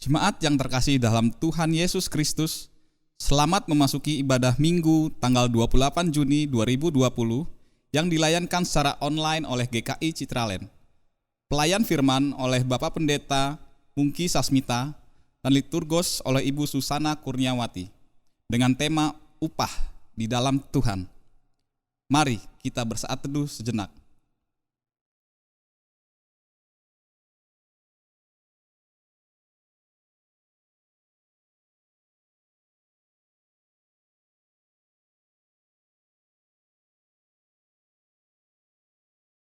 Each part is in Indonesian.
Jemaat yang terkasih dalam Tuhan Yesus Kristus, selamat memasuki ibadah Minggu tanggal 28 Juni 2020 yang dilayankan secara online oleh GKI Citraland. Pelayan firman oleh Bapak Pendeta Mungki Sasmita dan liturgos oleh Ibu Susana Kurniawati dengan tema upah di dalam Tuhan. Mari kita bersaat teduh sejenak.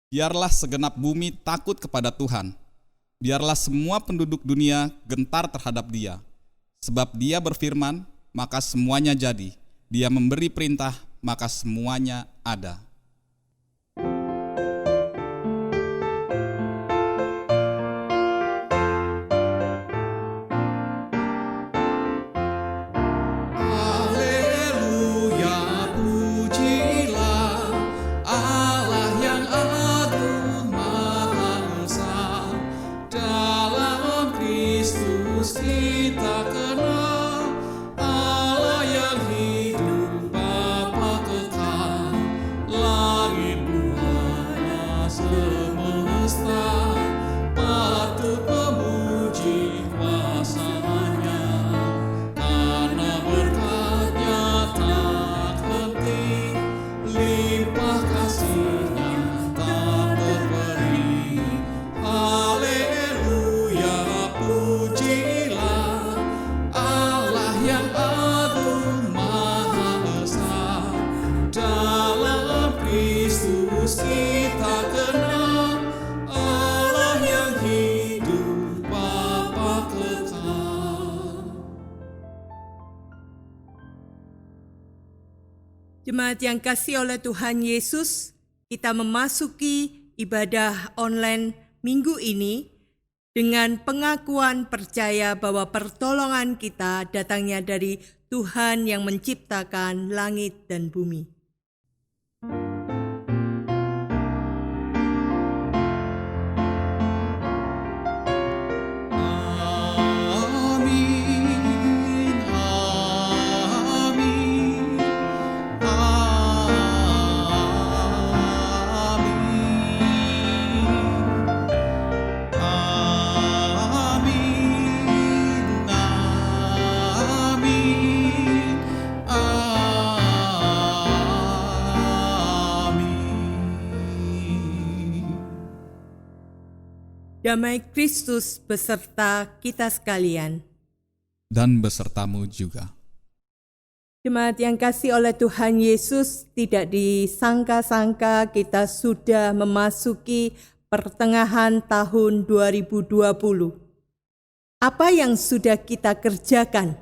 Biarlah segenap bumi takut kepada Tuhan. Biarlah semua penduduk dunia gentar terhadap Dia. Sebab Dia berfirman, maka semuanya jadi. Dia memberi perintah, maka semuanya ada. Kita kenal Allah yang hidup, Bapa kekal, langit buana semesta, patut memuji kuasa-Nya, karena berkat-Nya tak henti, limpah kasih-Nya tak terperi. Haleluya, puji yang agung maha esa, dalam Kristus kita kenal Allah yang hidup, Bapa kekal. Jemaat yang kasih oleh Tuhan Yesus, kita memasuki ibadah online minggu ini dengan pengakuan percaya bahwa pertolongan kita datangnya dari Tuhan yang menciptakan langit dan bumi. Damai Kristus beserta kita sekalian. Dan besertamu juga. Jemaat yang kasih oleh Tuhan Yesus, tidak disangka-sangka kita sudah memasuki pertengahan tahun 2020. Apa yang sudah kita kerjakan?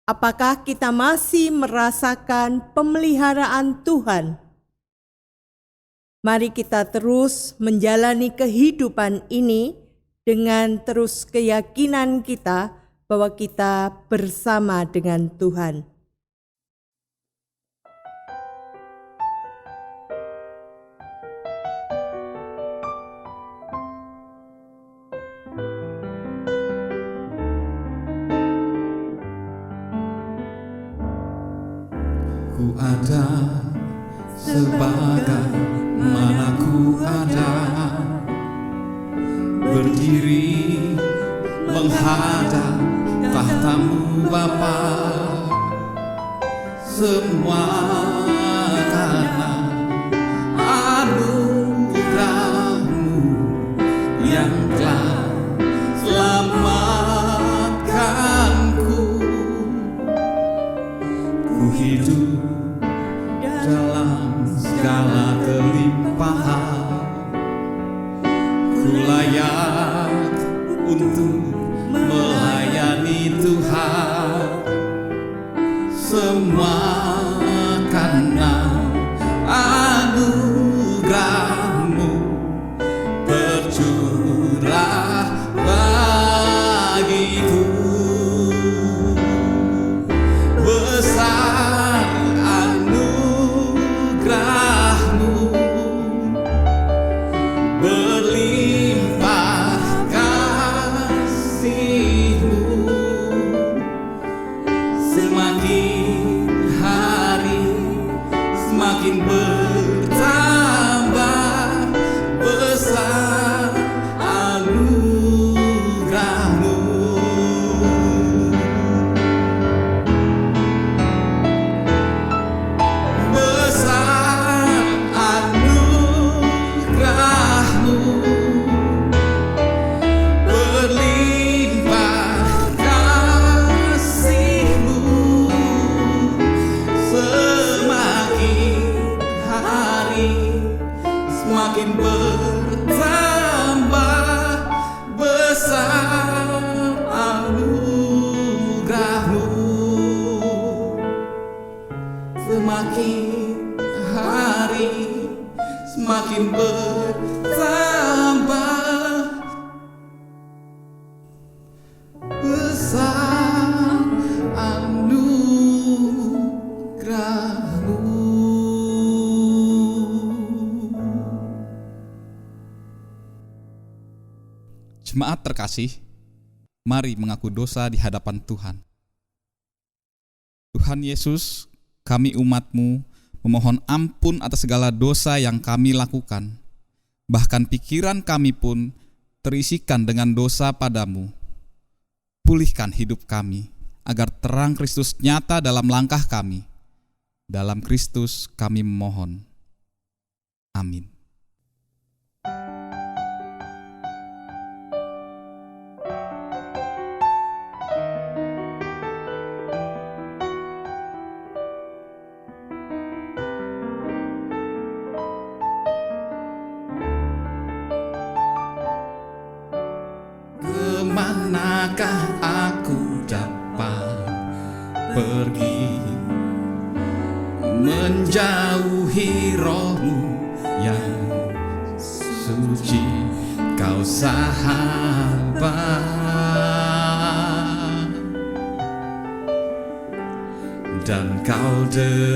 Apakah kita masih merasakan pemeliharaan Tuhan? Mari kita terus menjalani kehidupan ini dengan terus keyakinan kita bahwa kita bersama dengan Tuhan. Ku ada sebagai mana ku ada, berdiri menghadap tahta-Mu Bapa, semua karena anugerah-Mu yang telah selamatkanku. Ku hidup dalam segala kelimpahan, ku layak untuk melayani Tuhan, semua karena anugerah-Mu tercurah bagiku. Besar anugerah-Mu, berlimpah kasih. semakin bertambah besar anugerah-Mu. Semakin hari semakin bertambah besar anugerah-Mu. Jemaat terkasih, mari mengaku dosa di hadapan Tuhan. Tuhan Yesus, kami umat-Mu memohon ampun atas segala dosa yang kami lakukan. Bahkan pikiran kami pun terisikan dengan dosa padamu. Pulihkan hidup kami, agar terang Kristus nyata dalam langkah kami. Dalam Kristus kami memohon. Amin. Kemanakah aku dapat pergi, menjauhi Roh-Mu yang suci, Kau sahabat dan Kau dekat.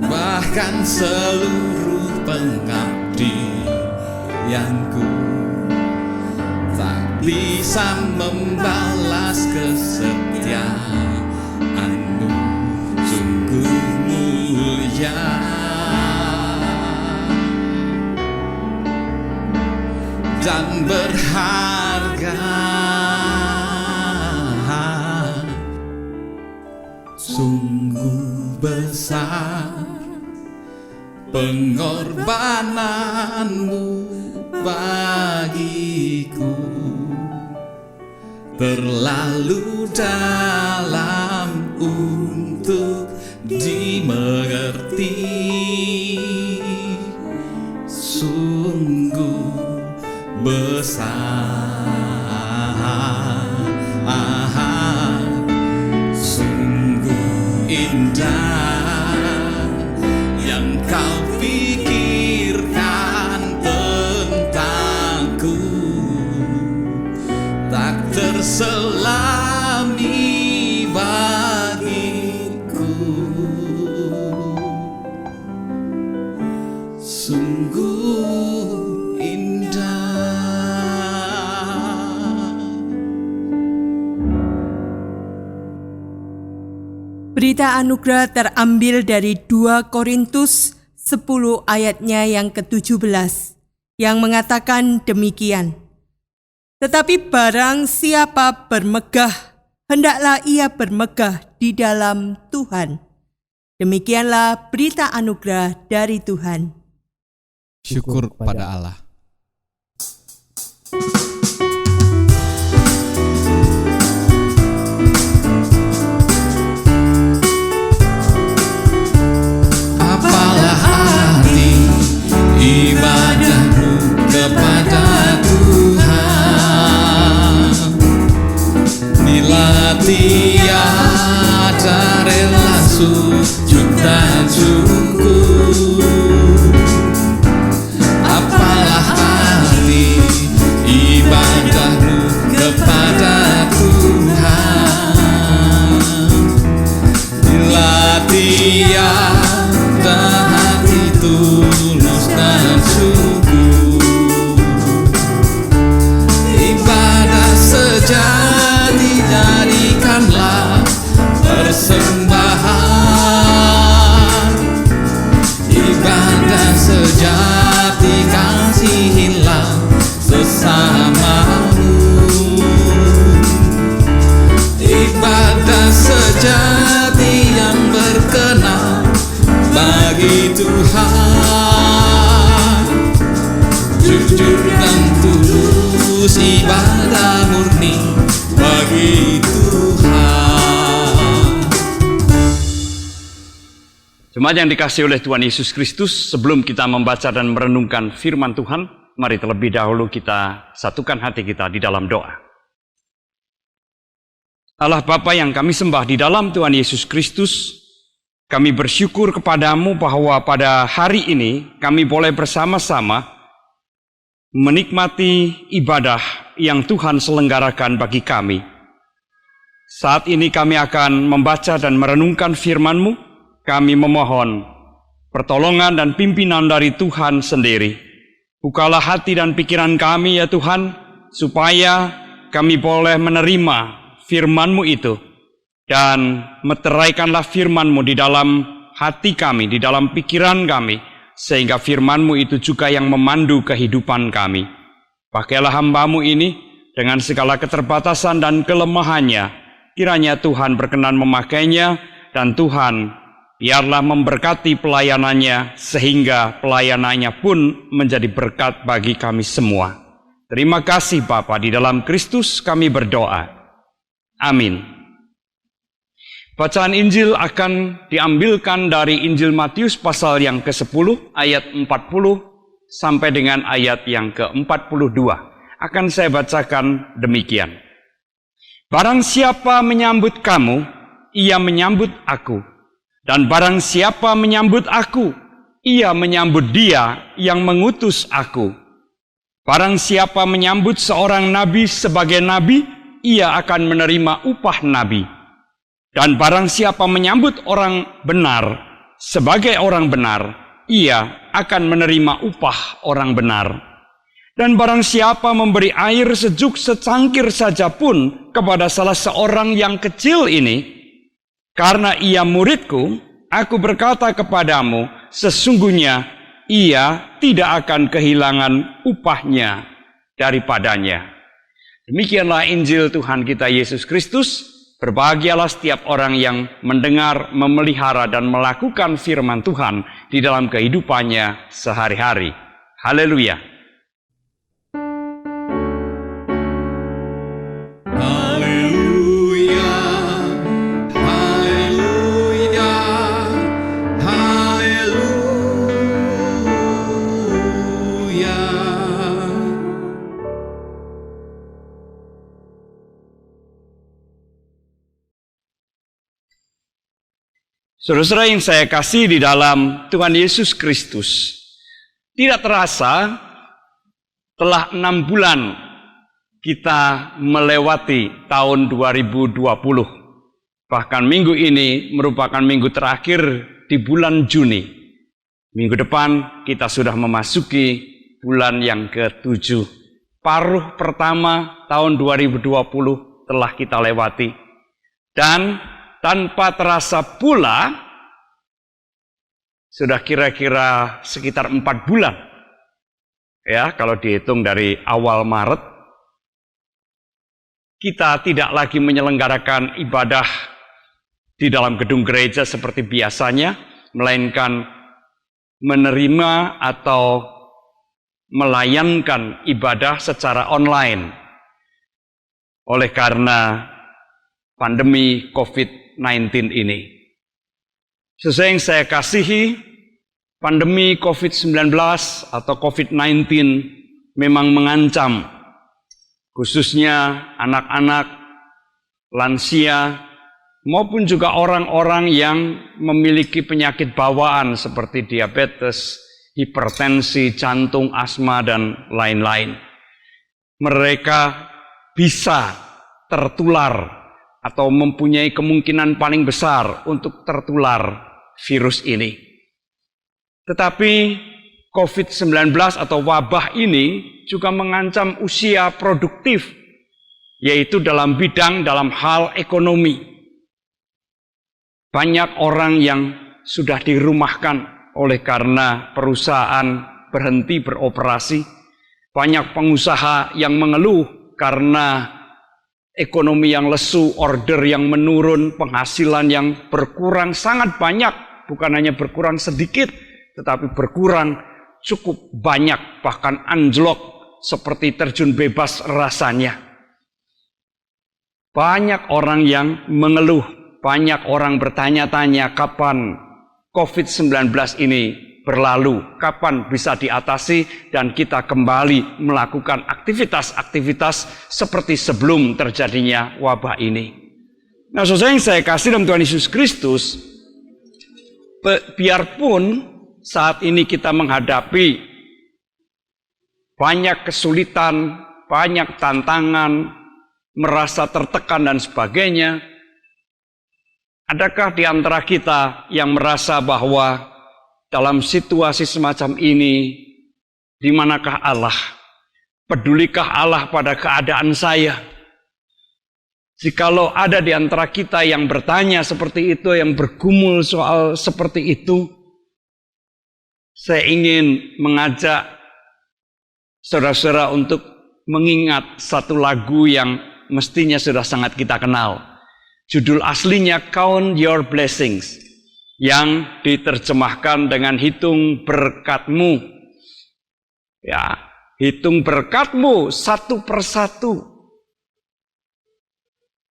Bahkan seluruh pengabdianku tak bisa membalas kesetiaan-Mu, sungguh mulia dan berharga. Sungguh besar pengorbanan-Mu bagiku, terlalu dalam untuk dimengerti. Sungguh besar, sungguh indah yang Kau pikirkan tentangku, tak terselami bagiku. Sungguh indah. Berita anugerah terambil dari 2 Korintus 10 ayatnya yang ke-17 yang mengatakan demikian. Tetapi barang siapa bermegah, hendaklah ia bermegah di dalam Tuhan. Demikianlah berita anugerah dari Tuhan. Syukur pada Allah. Apalah arti ibadahmu kepada Tuhan, bila tiada rela sujud dan syukur. Apalah arti ibadahmu kepada Tuhan, bila tiada hati tulus dan sungguh. Ibadah sejati jadikanlah persembahan. Ibadah sejati kasihilah sesamamu. Ibadah sejati yang berkenan bagi Tuhan, jujur dan tulus, ibadah murni bagi Tuhan. Jemaat yang dikasihi oleh Tuhan Yesus Kristus, sebelum kita membaca dan merenungkan firman Tuhan, mari terlebih dahulu kita satukan hati kita di dalam doa. Allah Bapa yang kami sembah di dalam Tuhan Yesus Kristus, kami bersyukur kepadamu bahwa pada hari ini kami boleh bersama-sama menikmati ibadah yang Tuhan selenggarakan bagi kami. Saat ini kami akan membaca dan merenungkan firman-Mu. Kami memohon pertolongan dan pimpinan dari Tuhan sendiri. Bukalah hati dan pikiran kami ya Tuhan, supaya kami boleh menerima firman-Mu itu. Dan meteraikanlah firman-Mu di dalam hati kami, di dalam pikiran kami, sehingga firman-Mu itu juga yang memandu kehidupan kami. Pakailah hamba-Mu ini dengan segala keterbatasan dan kelemahannya. Kiranya Tuhan berkenan memakainya, dan Tuhan biarlah memberkati pelayanannya, sehingga pelayanannya pun menjadi berkat bagi kami semua. Terima kasih Bapa, di dalam Kristus kami berdoa. Amin. Bacaan Injil akan diambilkan dari Injil Matius pasal yang ke-10, ayat 40 sampai dengan ayat yang ke-42. Akan saya bacakan demikian. Barang siapa menyambut kamu, ia menyambut aku. Dan barang siapa menyambut aku, ia menyambut dia yang mengutus aku. Barang siapa menyambut seorang nabi sebagai nabi, ia akan menerima upah nabi. Dan barang siapa menyambut orang benar sebagai orang benar, ia akan menerima upah orang benar. Dan barang siapa memberi air sejuk secangkir saja pun kepada salah seorang yang kecil ini, karena ia muridku, aku berkata kepadamu, sesungguhnya ia tidak akan kehilangan upahnya daripadanya. Demikianlah Injil Tuhan kita Yesus Kristus. Berbahagialah setiap orang yang mendengar, memelihara, dan melakukan firman Tuhan di dalam kehidupannya sehari-hari. Haleluya. Saudara-saudara yang saya kasih di dalam Tuhan Yesus Kristus, tidak terasa telah 6 bulan kita melewati tahun 2020. Bahkan minggu ini merupakan minggu terakhir di bulan Juni. Minggu depan kita sudah memasuki bulan yang ke-7. Paruh pertama tahun 2020 telah kita lewati. Dan tanpa terasa pula, sudah kira-kira sekitar 4 bulan. Ya, kalau dihitung dari awal Maret, kita tidak lagi menyelenggarakan ibadah di dalam gedung gereja seperti biasanya, melainkan menerima atau melayankan ibadah secara online. Oleh karena pandemi COVID-19 ini. Sesuai yang saya kasihi, pandemi COVID-19 atau COVID-19 memang mengancam, khususnya anak-anak, lansia, maupun juga orang-orang yang memiliki penyakit bawaan seperti diabetes, hipertensi, jantung, asma, dan lain-lain. Mereka bisa tertular atau mempunyai kemungkinan paling besar untuk tertular virus ini. Tetapi COVID-19 atau wabah ini juga mengancam usia produktif, yaitu dalam hal ekonomi. Banyak orang yang sudah dirumahkan oleh karena perusahaan berhenti beroperasi. Banyak pengusaha yang mengeluh karena ekonomi yang lesu, order yang menurun, penghasilan yang berkurang sangat banyak. Bukan hanya berkurang sedikit, tetapi berkurang cukup banyak, bahkan anjlok seperti terjun bebas rasanya. Banyak orang yang mengeluh, banyak orang bertanya-tanya kapan COVID-19 ini berlalu, kapan bisa diatasi dan kita kembali melakukan aktivitas-aktivitas seperti sebelum terjadinya wabah ini. Nah, saudara yang saya kasih dalam Tuhan Yesus Kristus, biarpun saat ini kita menghadapi banyak kesulitan, banyak tantangan, merasa tertekan dan sebagainya, adakah di antara kita yang merasa bahwa dalam situasi semacam ini, di manakah Allah? Pedulikah Allah pada keadaan saya? Jikalau ada di antara kita yang bertanya seperti itu, yang bergumul soal seperti itu, saya ingin mengajak saudara-saudara untuk mengingat satu lagu yang mestinya sudah sangat kita kenal. Judul aslinya Count Your Blessings, yang diterjemahkan dengan hitung berkatmu. Ya, hitung berkatmu satu persatu.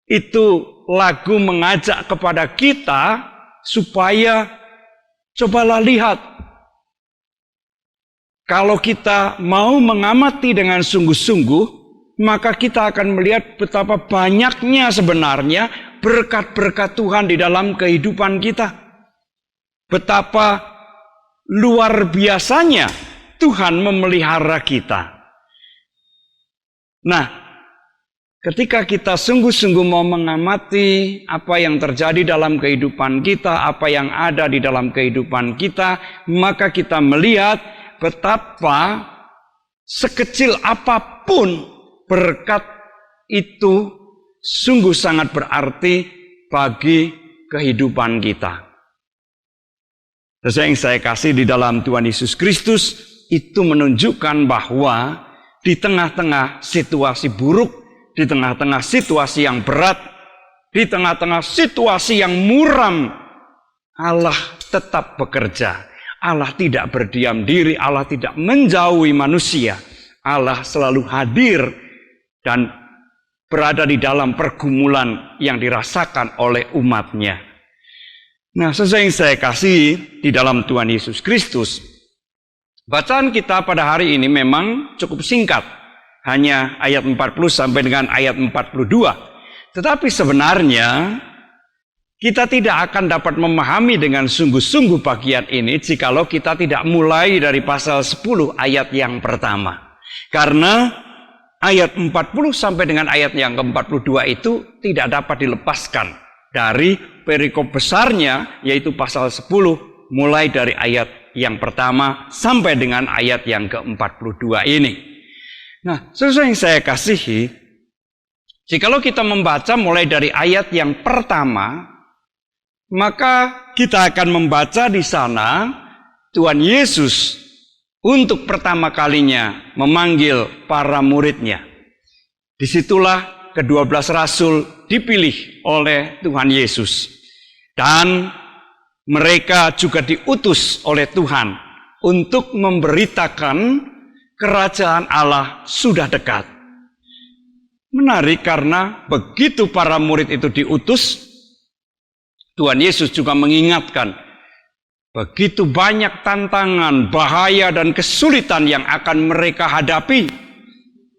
Itu lagu mengajak kepada kita supaya cobalah lihat. Kalau kita mau mengamati dengan sungguh-sungguh, maka kita akan melihat betapa banyaknya sebenarnya berkat-berkat Tuhan di dalam kehidupan kita. Betapa luar biasanya Tuhan memelihara kita. Nah, ketika kita sungguh-sungguh mau mengamati apa yang terjadi dalam kehidupan kita, apa yang ada di dalam kehidupan kita, maka kita melihat betapa sekecil apapun berkat itu sungguh sangat berarti bagi kehidupan kita. Yang saya kasih di dalam Tuhan Yesus Kristus, itu menunjukkan bahwa di tengah-tengah situasi buruk, di tengah-tengah situasi yang berat, di tengah-tengah situasi yang muram, Allah tetap bekerja. Allah tidak berdiam diri, Allah tidak menjauhi manusia. Allah selalu hadir dan berada di dalam pergumulan yang dirasakan oleh umatnya. Nah, sesuai yang saya kasih di dalam Tuhan Yesus Kristus, bacaan kita pada hari ini memang cukup singkat. Hanya ayat 40 sampai dengan ayat 42. Tetapi sebenarnya kita tidak akan dapat memahami dengan sungguh-sungguh bagian ini jikalau kita tidak mulai dari pasal 10 ayat yang pertama. Karena ayat 40 sampai dengan ayat yang ke-42 itu tidak dapat dilepaskan dari perikop besarnya, yaitu pasal 10 mulai dari ayat yang pertama sampai dengan ayat yang ke-42 ini. Nah, sesuai yang saya kasihi, jikalau kita membaca mulai dari ayat yang pertama, maka kita akan membaca di sana Tuhan Yesus untuk pertama kalinya memanggil para muridnya. Disitulah ke-12 rasul dipilih oleh Tuhan Yesus. Dan mereka juga diutus oleh Tuhan untuk memberitakan kerajaan Allah sudah dekat. Menarik karena begitu para murid itu diutus, Tuhan Yesus juga mengingatkan begitu banyak tantangan, bahaya dan kesulitan yang akan mereka hadapi.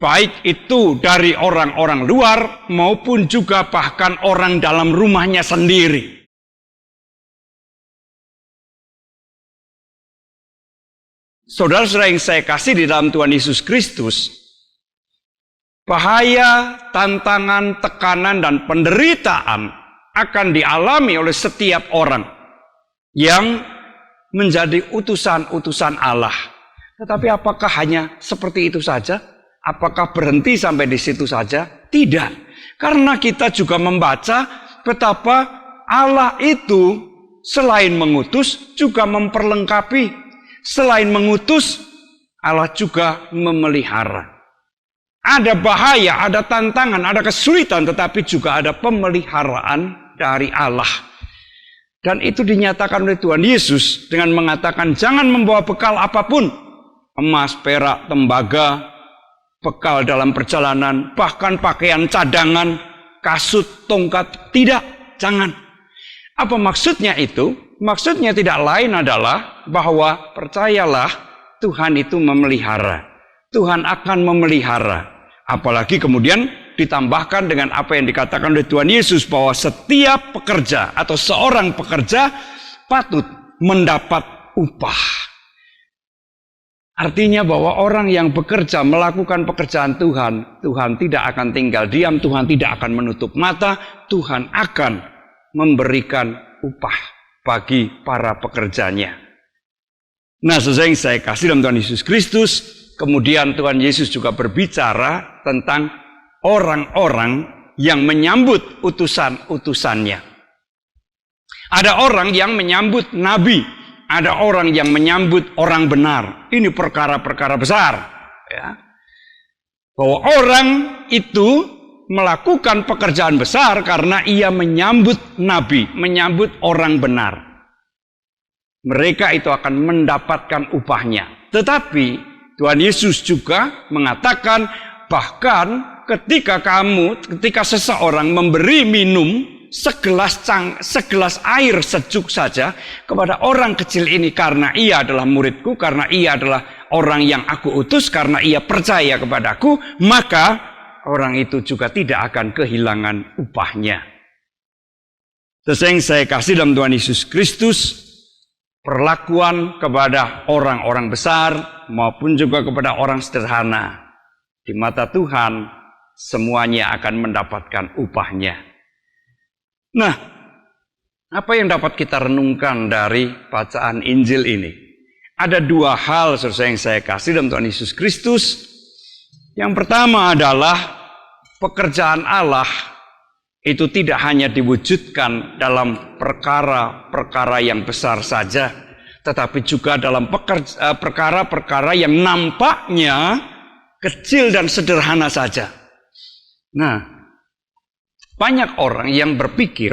Baik itu dari orang-orang luar maupun juga bahkan orang dalam rumahnya sendiri. Saudara-saudara yang saya kasih di dalam Tuhan Yesus Kristus, bahaya, tantangan, tekanan, dan penderitaan akan dialami oleh setiap orang yang menjadi utusan-utusan Allah. Tetapi apakah hanya seperti itu saja? Apakah berhenti sampai di situ saja? Tidak. Karena kita juga membaca betapa Allah itu selain mengutus juga memperlengkapi. Selain mengutus, Allah juga memelihara. Ada bahaya, ada tantangan, ada kesulitan, tetapi juga ada pemeliharaan dari Allah. Dan itu dinyatakan oleh Tuhan Yesus dengan mengatakan jangan membawa bekal apapun. Emas, perak, tembaga, bekal dalam perjalanan, bahkan pakaian cadangan, kasut, tongkat. Tidak, jangan. Apa maksudnya itu? Maksudnya tidak lain adalah bahwa percayalah Tuhan itu memelihara. Tuhan akan memelihara. Apalagi kemudian ditambahkan dengan apa yang dikatakan oleh Tuhan Yesus bahwa setiap pekerja atau seorang pekerja patut mendapat upah. Artinya bahwa orang yang bekerja melakukan pekerjaan Tuhan, Tuhan tidak akan tinggal diam, Tuhan tidak akan menutup mata, Tuhan akan memberikan upah bagi para pekerjanya. Nah, sesuai yang saya kasih dalam Tuhan Yesus Kristus, kemudian Tuhan Yesus juga berbicara tentang orang-orang yang menyambut utusan-utusannya. Ada orang yang menyambut nabi, ada orang yang menyambut orang benar. Ini perkara-perkara besar. Ya. Bahwa orang itu melakukan pekerjaan besar karena ia menyambut nabi, menyambut orang benar. Mereka itu akan mendapatkan upahnya. Tetapi Tuhan Yesus juga mengatakan bahkan ketika seseorang memberi minum segelas air sejuk saja kepada orang kecil ini karena ia adalah muridku, karena ia adalah orang yang aku utus, karena ia percaya kepadaku, maka orang itu juga tidak akan kehilangan upahnya. Sesuai yang saya kasih dalam Tuhan Yesus Kristus, perlakuan kepada orang-orang besar maupun juga kepada orang sederhana di mata Tuhan semuanya akan mendapatkan upahnya. Nah, apa yang dapat kita renungkan dari bacaan Injil ini? Ada dua hal yang saya kasih dalam Tuhan Yesus Kristus. Yang pertama adalah pekerjaan Allah itu tidak hanya diwujudkan dalam perkara-perkara yang besar saja, tetapi juga dalam perkara-perkara yang nampaknya kecil dan sederhana saja. Nah, banyak orang yang berpikir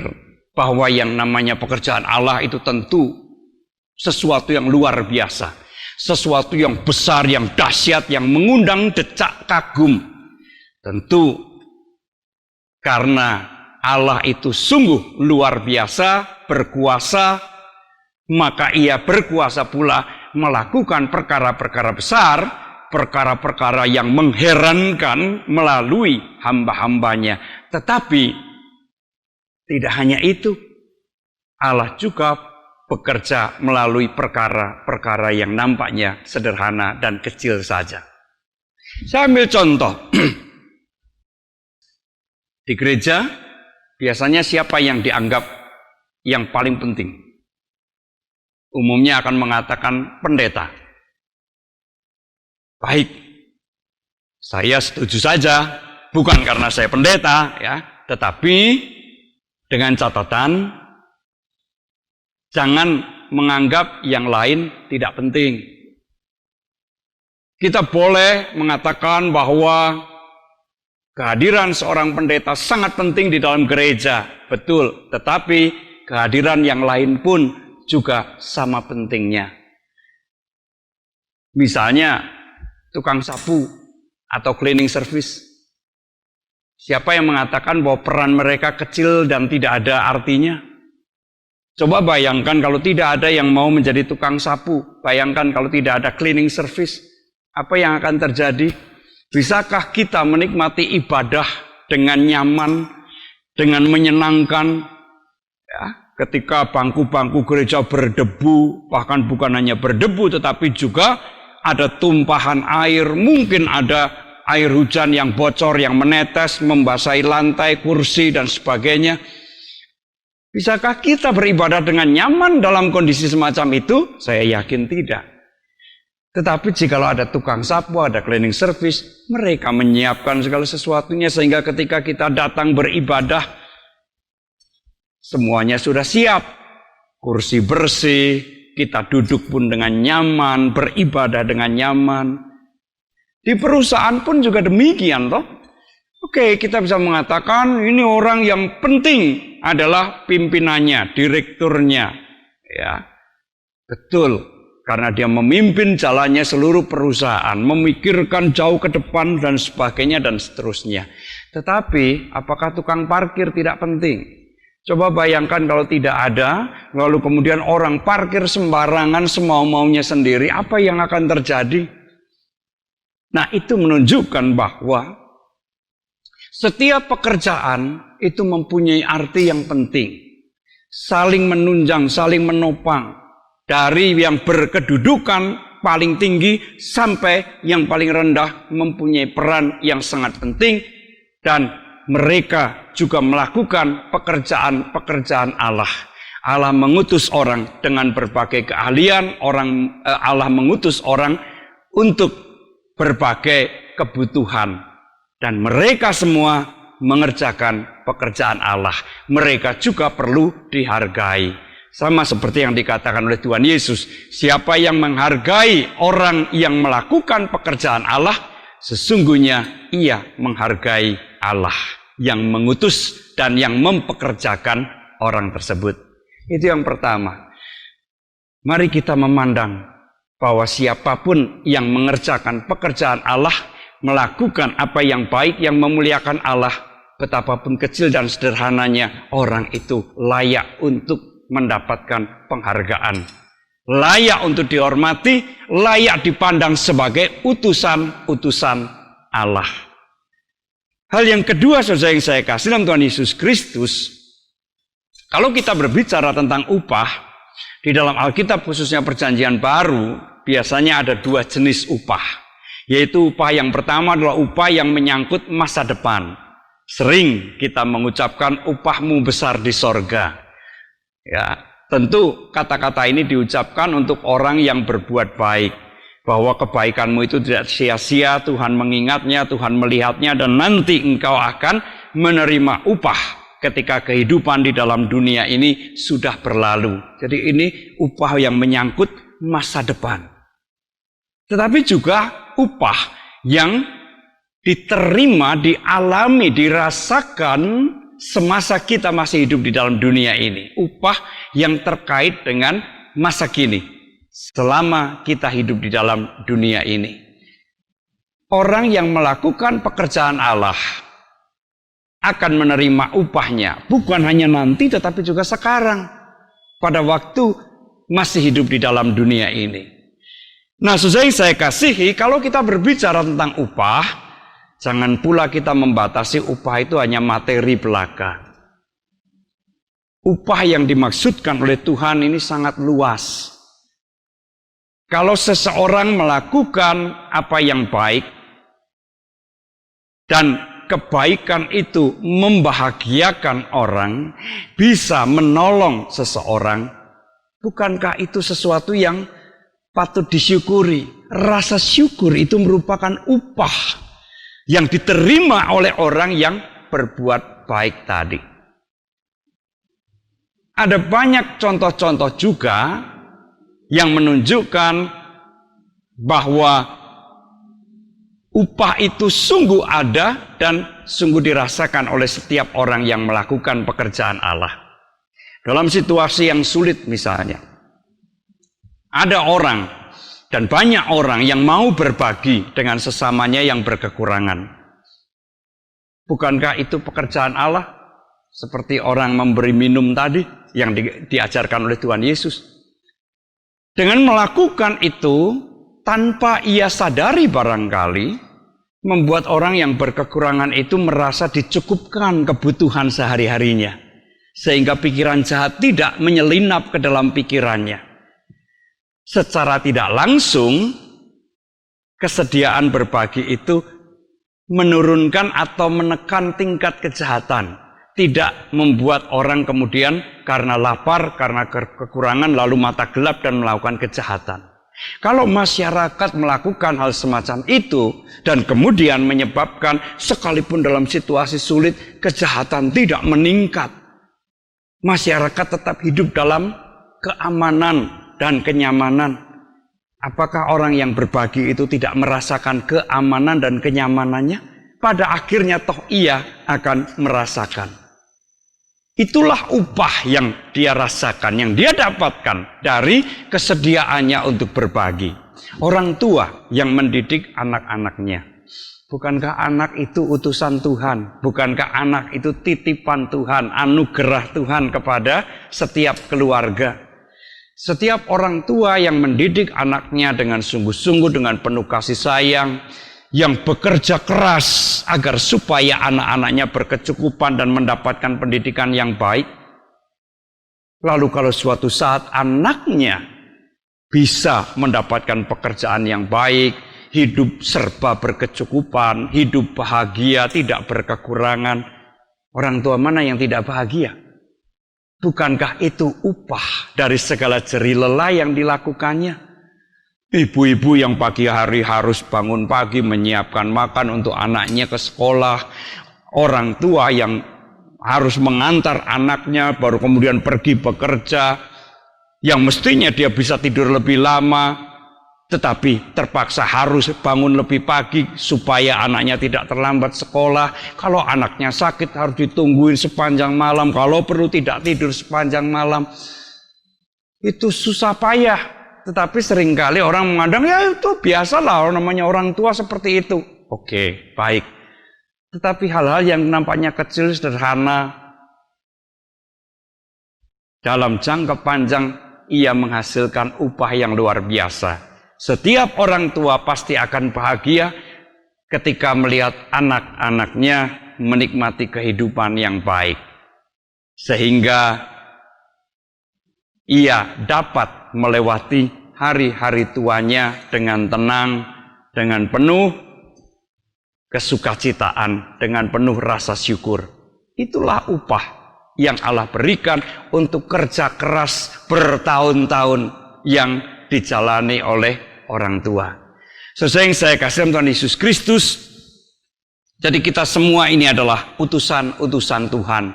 bahwa yang namanya pekerjaan Allah itu tentu sesuatu yang luar biasa, sesuatu yang besar, yang dahsyat, yang mengundang decak kagum. Tentu karena Allah itu sungguh luar biasa, berkuasa, maka ia berkuasa pula melakukan perkara-perkara besar, perkara-perkara yang mengherankan melalui hamba-hambanya. Tetapi tidak hanya itu, Allah juga bekerja melalui perkara-perkara yang nampaknya sederhana dan kecil saja. Saya ambil contoh. Di gereja, biasanya siapa yang dianggap yang paling penting? Umumnya akan mengatakan pendeta. Baik, saya setuju saja, bukan karena saya pendeta, ya, tetapi dengan catatan, jangan menganggap yang lain tidak penting. Kita boleh mengatakan bahwa kehadiran seorang pendeta sangat penting di dalam gereja, betul. Tetapi kehadiran yang lain pun juga sama pentingnya. Misalnya tukang sapu atau cleaning service. Siapa yang mengatakan bahwa peran mereka kecil dan tidak ada artinya? Coba bayangkan kalau tidak ada yang mau menjadi tukang sapu. Bayangkan kalau tidak ada cleaning service. Apa yang akan terjadi? Bisakah kita menikmati ibadah dengan nyaman, dengan menyenangkan? Ya, ketika bangku-bangku gereja berdebu, bahkan bukan hanya berdebu, tetapi juga ada tumpahan air, mungkin ada air hujan yang bocor, yang menetes, membasahi lantai, kursi, dan sebagainya. Bisakah kita beribadah dengan nyaman dalam kondisi semacam itu? Saya yakin tidak. Tetapi jikalau ada tukang sapu, ada cleaning service, mereka menyiapkan segala sesuatunya sehingga ketika kita datang beribadah, semuanya sudah siap. Kursi bersih, kita duduk pun dengan nyaman, beribadah dengan nyaman. Di perusahaan pun juga demikian toh. Oke, kita bisa mengatakan ini orang yang penting adalah pimpinannya, direkturnya. Ya, betul. Karena dia memimpin jalannya seluruh perusahaan, memikirkan jauh ke depan dan sebagainya dan seterusnya. Tetapi apakah tukang parkir tidak penting? Coba bayangkan kalau tidak ada, lalu kemudian orang parkir sembarangan semau-maunya sendiri, apa yang akan terjadi? Nah, itu menunjukkan bahwa setiap pekerjaan itu mempunyai arti yang penting. Saling menunjang, saling menopang. Dari yang berkedudukan paling tinggi sampai yang paling rendah mempunyai peran yang sangat penting. Dan mereka juga melakukan pekerjaan-pekerjaan Allah. Allah mengutus orang dengan berbagai keahlian, Allah mengutus orang untuk berbagai kebutuhan. Dan mereka semua mengerjakan pekerjaan Allah. Mereka juga perlu dihargai. Sama seperti yang dikatakan oleh Tuhan Yesus. Siapa yang menghargai orang yang melakukan pekerjaan Allah, sesungguhnya ia menghargai Allah yang mengutus dan yang mempekerjakan orang tersebut. Itu yang pertama. Mari kita memandang bahwa siapapun yang mengerjakan pekerjaan Allah, melakukan apa yang baik, yang memuliakan Allah, betapapun kecil dan sederhananya, orang itu layak untuk mendapatkan penghargaan. Layak untuk dihormati, layak dipandang sebagai utusan-utusan Allah. Hal yang kedua, saudara yang saya kasih dalam Tuhan Yesus Kristus, kalau kita berbicara tentang upah, di dalam Alkitab khususnya Perjanjian Baru, biasanya ada dua jenis upah. Yaitu upah yang pertama adalah upah yang menyangkut masa depan. Sering kita mengucapkan upahmu besar di sorga. Ya, tentu kata-kata ini diucapkan untuk orang yang berbuat baik. Bahwa kebaikanmu itu tidak sia-sia, Tuhan mengingatnya, Tuhan melihatnya, dan nanti engkau akan menerima upah ketika kehidupan di dalam dunia ini sudah berlalu. Jadi ini upah yang menyangkut masa depan. Tetapi juga upah yang diterima, dialami, dirasakan semasa kita masih hidup di dalam dunia ini. Upah yang terkait dengan masa kini. Selama kita hidup di dalam dunia ini. Orang yang melakukan pekerjaan Allah akan menerima upahnya. Bukan hanya nanti tetapi juga sekarang. Pada waktu masih hidup di dalam dunia ini. Nah, saudara yang saya kasihi, kalau kita berbicara tentang upah, jangan pula kita membatasi upah itu hanya materi belaka. Upah yang dimaksudkan oleh Tuhan ini sangat luas. Kalau seseorang melakukan apa yang baik dan kebaikan itu membahagiakan orang, bisa menolong seseorang, bukankah itu sesuatu yang patut disyukuri? Rasa syukur itu merupakan upah yang diterima oleh orang yang berbuat baik tadi. Ada banyak contoh-contoh juga yang menunjukkan bahwa upah itu sungguh ada dan sungguh dirasakan oleh setiap orang yang melakukan pekerjaan Allah. Dalam situasi yang sulit misalnya, ada orang dan banyak orang yang mau berbagi dengan sesamanya yang berkekurangan. Bukankah itu pekerjaan Allah? Seperti orang memberi minum tadi yang diajarkan oleh Tuhan Yesus. Dengan melakukan itu, tanpa ia sadari barangkali, membuat orang yang berkekurangan itu merasa dicukupkan kebutuhan sehari-harinya. Sehingga pikiran jahat tidak menyelinap ke dalam pikirannya. Secara tidak langsung, kesediaan berbagi itu menurunkan atau menekan tingkat kejahatan. Tidak membuat orang kemudian karena lapar, karena kekurangan lalu mata gelap dan melakukan kejahatan. Kalau masyarakat melakukan hal semacam itu dan kemudian menyebabkan sekalipun dalam situasi sulit kejahatan tidak meningkat, masyarakat tetap hidup dalam keamanan dan kenyamanan. Apakah orang yang berbagi itu tidak merasakan keamanan dan kenyamanannya? Pada akhirnya toh ia akan merasakan. Itulah upah yang dia rasakan, yang dia dapatkan dari kesediaannya untuk berbagi. Orang tua yang mendidik anak-anaknya. Bukankah anak itu utusan Tuhan? Bukankah anak itu titipan Tuhan, anugerah Tuhan kepada setiap keluarga? Setiap orang tua yang mendidik anaknya dengan sungguh-sungguh, dengan penuh kasih sayang, yang bekerja keras agar supaya anak-anaknya berkecukupan dan mendapatkan pendidikan yang baik. Lalu kalau suatu saat anaknya bisa mendapatkan pekerjaan yang baik, hidup serba berkecukupan, hidup bahagia, tidak berkekurangan. Orang tua mana yang tidak bahagia? Bukankah itu upah dari segala jerih lelah yang dilakukannya? Ibu-ibu yang pagi hari harus bangun pagi menyiapkan makan untuk anaknya ke sekolah. Orang tua yang harus mengantar anaknya baru kemudian pergi bekerja. Yang mestinya dia bisa tidur lebih lama, tetapi terpaksa harus bangun lebih pagi supaya anaknya tidak terlambat sekolah. Kalau anaknya sakit harus ditungguin sepanjang malam. Kalau perlu tidak tidur sepanjang malam. Itu susah payah. Tetapi seringkali orang memandang, ya itu biasalah namanya orang tua seperti itu. Oke, baik. Tetapi hal-hal yang nampaknya kecil, sederhana, dalam jangka panjang ia menghasilkan upah yang luar biasa. Setiap orang tua pasti akan bahagia ketika melihat anak-anaknya menikmati kehidupan yang baik. Sehingga ia dapat melewati hari-hari tuanya dengan tenang, dengan penuh kesukacitaan, dengan penuh rasa syukur. Itulah upah yang Allah berikan untuk kerja keras bertahun-tahun yang dijalani oleh orang tua. Sesuai yang saya kasih Tuhan Yesus Kristus, jadi kita semua ini adalah utusan-utusan Tuhan.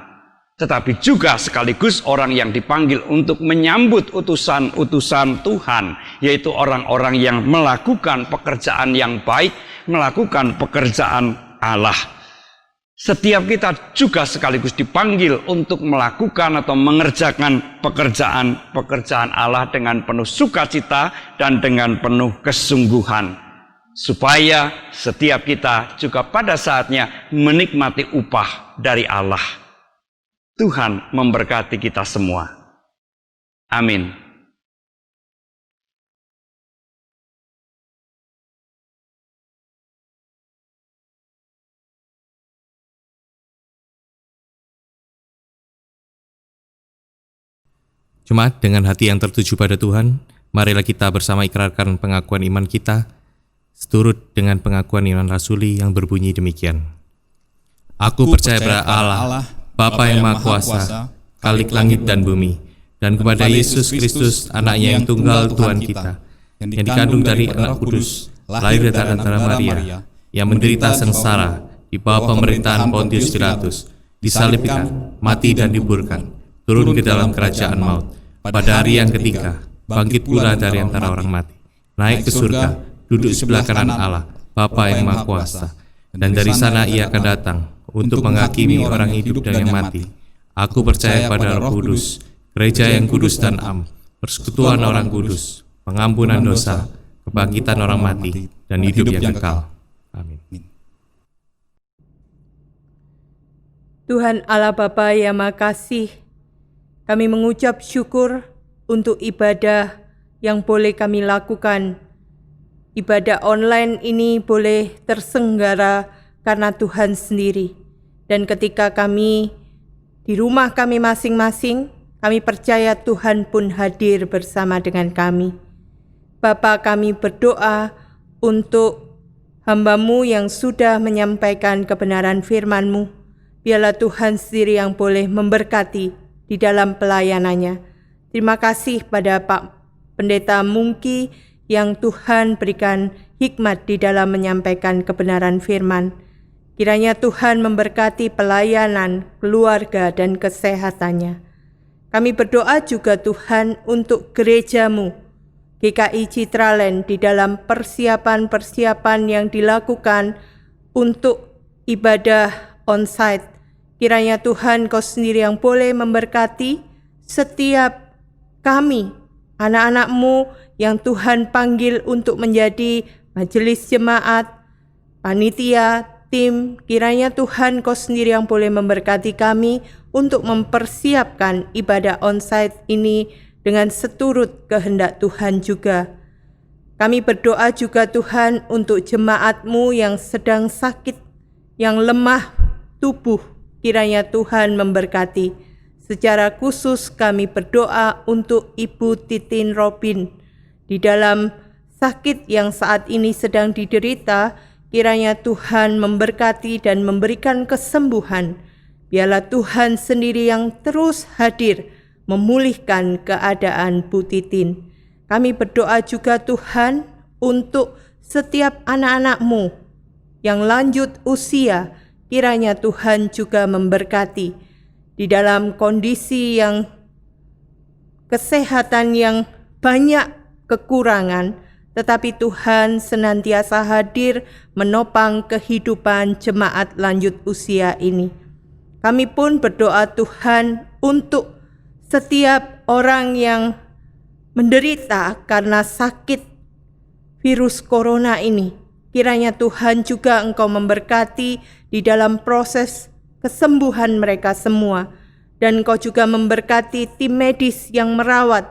Tetapi juga sekaligus orang yang dipanggil untuk menyambut utusan-utusan Tuhan, yaitu orang-orang yang melakukan pekerjaan yang baik, melakukan pekerjaan Allah. Setiap kita juga sekaligus dipanggil untuk melakukan atau mengerjakan pekerjaan Allah dengan penuh sukacita dan dengan penuh kesungguhan. Supaya setiap kita juga pada saatnya menikmati upah dari Allah. Tuhan memberkati kita semua. Amin. Jemaat, dengan hati yang tertuju pada Tuhan, marilah kita bersama ikrarkan pengakuan iman kita, seturut dengan pengakuan iman rasuli yang berbunyi demikian. Aku percaya pada Allah, Bapa yang Maha Kuasa, Khalik langit dan bumi, dan kepada Yesus Kristus, anaknya yang tunggal Tuhan kita, yang dikandung dari Anak Kudus, lahir dari antara Maria, yang menderita sengsara di bawah pemerintahan Pontius Pilatus, disalibkan, mati dan dikuburkan, turun ke dalam kerajaan maut, pada hari yang ketiga, bangkit pula dari antara orang mati, naik ke surga, duduk sebelah kanan Allah, Bapa yang Maha Kuasa, dan dari sana ia akan datang untuk menghakimi orang hidup dan yang mati. Aku percaya pada Roh Kudus, gereja yang kudus dan am, persekutuan orang kudus, pengampunan dosa, kebangkitan orang mati, dan hidup yang kekal. Amin. Tuhan Allah Bapa yang Maha Kasih, kami mengucap syukur untuk ibadah yang boleh kami lakukan. Ibadah online ini boleh terselenggara karena Tuhan sendiri. Dan ketika kami di rumah kami masing-masing, kami percaya Tuhan pun hadir bersama dengan kami. Bapa, kami berdoa untuk hamba-Mu yang sudah menyampaikan kebenaran firman-Mu. Biarlah Tuhan sendiri yang boleh memberkati di dalam pelayanannya. Terima kasih pada Pak Pendeta Mungki yang Tuhan berikan hikmat di dalam menyampaikan kebenaran firman. Kiranya Tuhan memberkati pelayanan, keluarga, dan kesehatannya. Kami berdoa juga Tuhan untuk gereja-Mu, GKI Citraland, di dalam persiapan-persiapan yang dilakukan untuk ibadah onsite. Kiranya Tuhan Kau sendiri yang boleh memberkati setiap kami, anak-anak-Mu yang Tuhan panggil untuk menjadi majelis jemaat, panitia, tim, kiranya Tuhan Kau sendiri yang boleh memberkati kami untuk mempersiapkan ibadah onsite ini dengan seturut kehendak Tuhan juga. Kami berdoa juga Tuhan untuk jemaat-Mu yang sedang sakit, yang lemah tubuh, kiranya Tuhan memberkati. Secara khusus kami berdoa untuk Ibu Titin Robin di dalam sakit yang saat ini sedang diderita. Kiranya Tuhan memberkati dan memberikan kesembuhan. Biarlah Tuhan sendiri yang terus hadir memulihkan keadaan Bu Titin. Kami berdoa juga Tuhan untuk setiap anak-anak-Mu yang lanjut usia. Kiranya Tuhan juga memberkati di dalam kondisi yang kesehatan yang banyak kekurangan, tetapi Tuhan senantiasa hadir menopang kehidupan jemaat lanjut usia ini. Kami pun berdoa Tuhan untuk setiap orang yang menderita karena sakit virus corona ini. Kiranya Tuhan juga Engkau memberkati di dalam proses kesembuhan mereka semua. Dan Engkau juga memberkati tim medis yang merawat.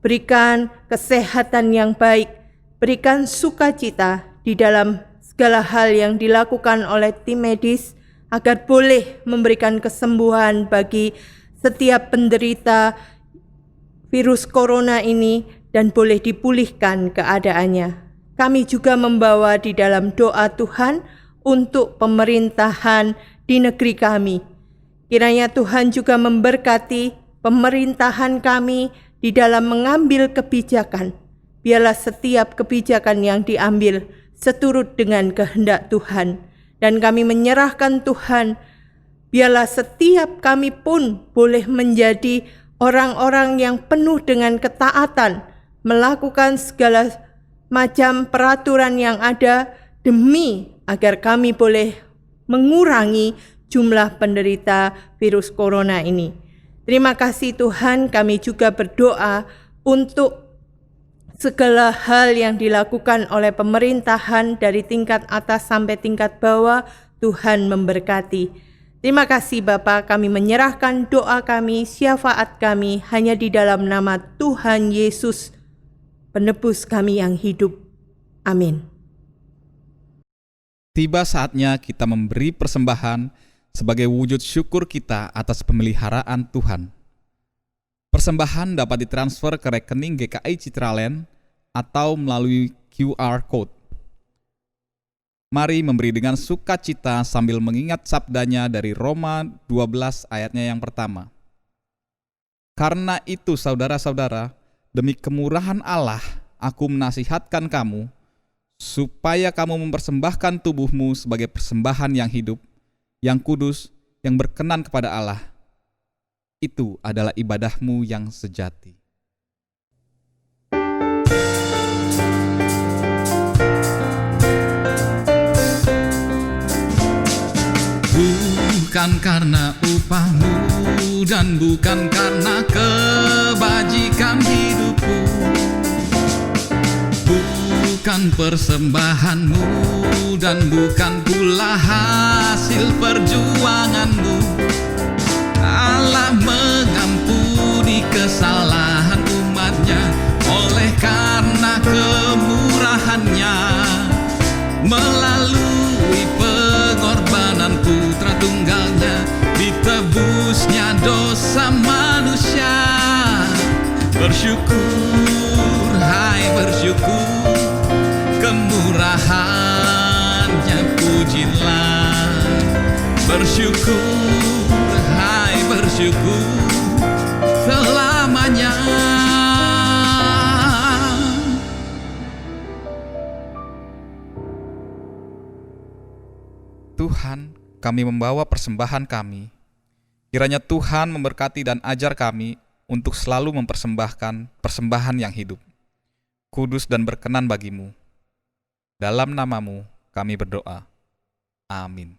Berikan kesehatan yang baik. Berikan sukacita di dalam segala hal yang dilakukan oleh tim medis agar boleh memberikan kesembuhan bagi setiap penderita virus corona ini dan boleh dipulihkan keadaannya. Kami juga membawa di dalam doa Tuhan untuk pemerintahan di negeri kami. Kiranya Tuhan juga memberkati pemerintahan kami di dalam mengambil kebijakan. Biarlah setiap kebijakan yang diambil seturut dengan kehendak Tuhan. Dan kami menyerahkan Tuhan, biarlah setiap kami pun boleh menjadi orang-orang yang penuh dengan ketaatan, melakukan segala macam peraturan yang ada demi agar kami boleh mengurangi jumlah penderita virus corona ini. Terima kasih Tuhan, kami juga berdoa untuk segala hal yang dilakukan oleh pemerintahan dari tingkat atas sampai tingkat bawah, Tuhan memberkati. Terima kasih Bapa, kami menyerahkan doa kami, syafaat kami hanya di dalam nama Tuhan Yesus, penebus kami yang hidup. Amin. Tiba saatnya kita memberi persembahan sebagai wujud syukur kita atas pemeliharaan Tuhan. Persembahan dapat ditransfer ke rekening GKI Citraland atau melalui QR Code. Mari memberi dengan sukacita sambil mengingat sabdanya dari Roma 12 ayatnya yang pertama. Karena itu saudara-saudara, demi kemurahan Allah, aku menasihatkan kamu, supaya kamu mempersembahkan tubuhmu sebagai persembahan yang hidup, yang kudus, yang berkenan kepada Allah. Itu adalah ibadahmu yang sejati. Bukan karena upahmu dan bukan karena kebajikan hidupmu, bukan persembahanmu dan bukan pula hasil perjuanganmu. Allah mengampuni kesalahan umatnya oleh karena kemurahannya, melalui pengorbanan putra tunggalnya, ditebusnya dosa manusia. Bersyukur, hai bersyukur, kemurahannya pujilah. Bersyukur, hai bersyukur, selamanya. Tuhan, kami membawa persembahan kami. Kiranya Tuhan memberkati dan ajar kami untuk selalu mempersembahkan persembahan yang hidup, kudus dan berkenan bagimu. Dalam namamu kami berdoa. Amin.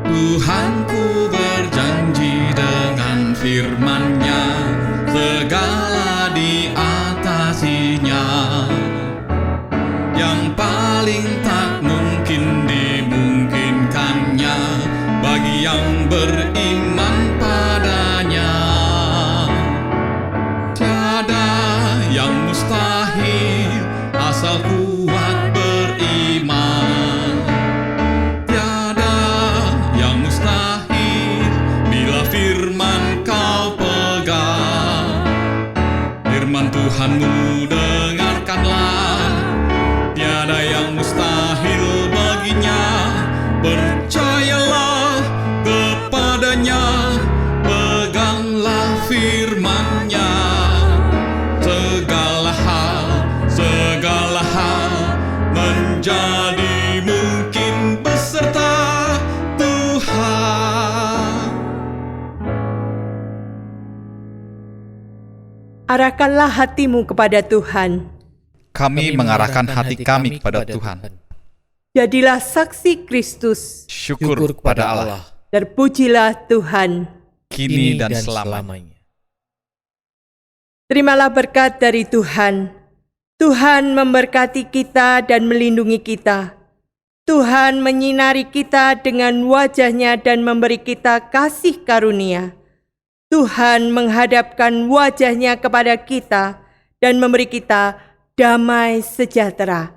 Tuhanku berjanji paling tak mungkin dimungkinkannya bagi yang beriman padanya. Tiada yang mustahil asal kuat beriman. Tiada yang mustahil bila firman kau pegang. Firman Tuhanmu dengarkanlah, tiada yang mustahil baginya. Percayalah kepadanya, peganglah firman-Nya. Segala hal menjadi mungkin beserta Tuhan. Arahkanlah hatimu kepada Tuhan. Kami mengarahkan hati kami kepada Tuhan. Jadilah saksi Kristus. Syukur kepada Allah, Terpujilah Tuhan. kini dan selamanya. Terimalah berkat dari Tuhan. Tuhan memberkati kita dan melindungi kita. Tuhan menyinari kita dengan wajah-Nya dan memberi kita kasih karunia. Tuhan menghadapkan wajah-Nya kepada kita dan memberi kita damai sejahtera.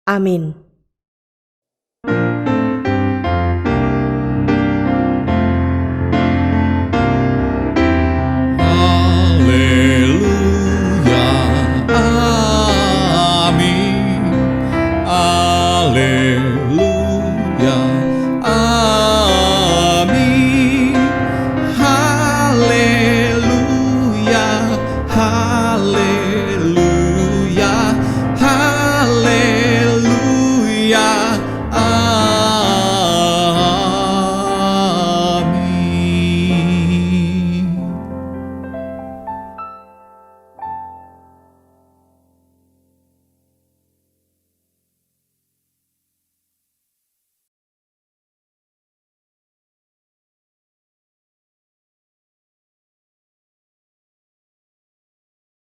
Amin. Haleluya, amin. Haleluya.